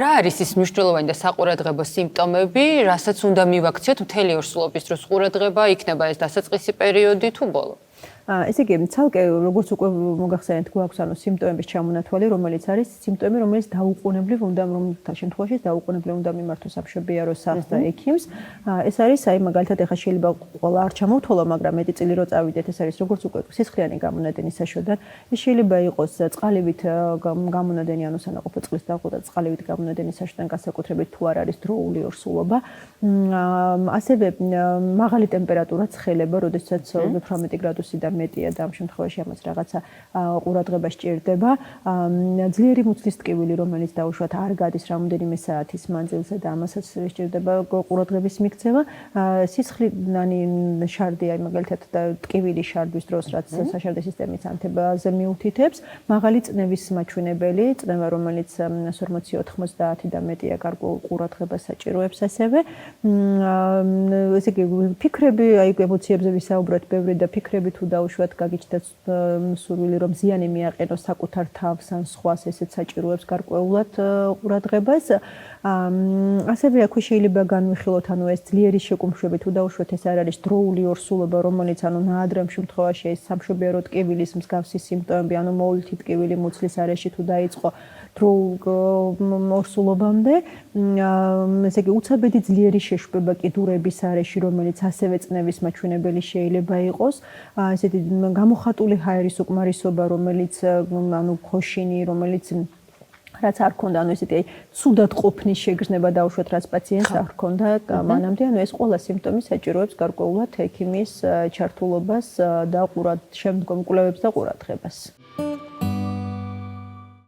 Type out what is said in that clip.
რა არის ის მნიშვნელოვანი და საყურადღებო სიმპტომები, რასაც უნდა მივაქციოთ მთელი ორსულობის დროს? ყურადღება იქნება ეს დასაწყისი პერიოდი თუ ბოლო? ესე იგი, ცალკე როგორც უკვე მოგახსენეთ, გვაქვს სიმპტომების ჩამონათვალი, რომელიც არის სიმპტომები, რომელიც დაუყოვნებლივ უნდა შემთხვევაში დაუყოვნებლივ უნდა მიმართოს სამშობიარო სახლს და ექიმს. ეს არის, მაგალითად, ეხლა შეიძლება ყველა არ ჩამოვთვალო, მაგრამ მეტი წილი რო წავიდეთ, ეს არის როგორც უკვე სისხლიანი გამონადენის საშუალება. ეს შეიძლება იყოს წყალივით გამონადენი, ანუ სანაყოფო წყლის დაღუპვა და წყალივით გამონადენის საშუალება, განსაკუთრებით თუ არ არის დროული ორსულობა. ასევე მაღალი ტემპერატურა ცხელება, როდესაც 18 გრადუსიდან მეტია და ამ შემთხვევაში ამას რაღაცა ყურადღება სჭირდება. ძლიერი მუცლის ტკივილი, რომელიც დაუშვათ არ გადის რამოდენიმე საათის მანძილზე და ამასაც სჭირდება ყურადღების მიქცევა. სისხლიანი შარდი, მაგალითად ტკივილი შარდვის დროს, რაც საშარდე სისტემის ანთებაზე მიუთითებს, მაღალი წნევის მაჩვენებელი, წნევა, რომელიც 40-90 და მეტია, გარკვეულ ყურადღებას საჭიროებს ასევე. ესე იგი, ფიქრები, ემოციებზე ვისაუბროთ ბევრი და ფიქრები თუ დაუშვათ გაგიჩნდათ სურვილი რომ ზიანი მიაყენოს საკუთარ თავს ან სხვას, ესეც საჭიროებს გარკვეულად ყურადღებას. ასევე აქვე შეიძლება განვიხილოთ, ეს ძლიერი შეკუმშვები თუ დაუშვათ ეს არ არის დროული ორსულობა, რომელიც ნაადრევ შემთხვევაში ეს სამშობიარო ტკივილის მსგავსი სიმპტომები, მოვლითი ტკივილი მუცლის არეში თუ დაიწყო დროულ ორსულობამდე, ესე იგი უცაბედი ძლიერი შეშუპება კიდურების არეში, რომელიც ასევე წნევის მაჩვენებელი შეიძლება იყოს. ესეთი გამოხატული ჰაერის უკმარისობა, რომელიც ქოშინი, რომელიც რაც არ ქონდა, ესეთი ცუდად ყოფნის შეგრძნება დაუშვათ, რაც პაციენტს არ ქონდა მანამდე, ეს ყველა სიმპტომი საჭიროებს გარკვეულად ექიმის ჩართულობას და შემდგომ კვლევებს და ყურადღებას.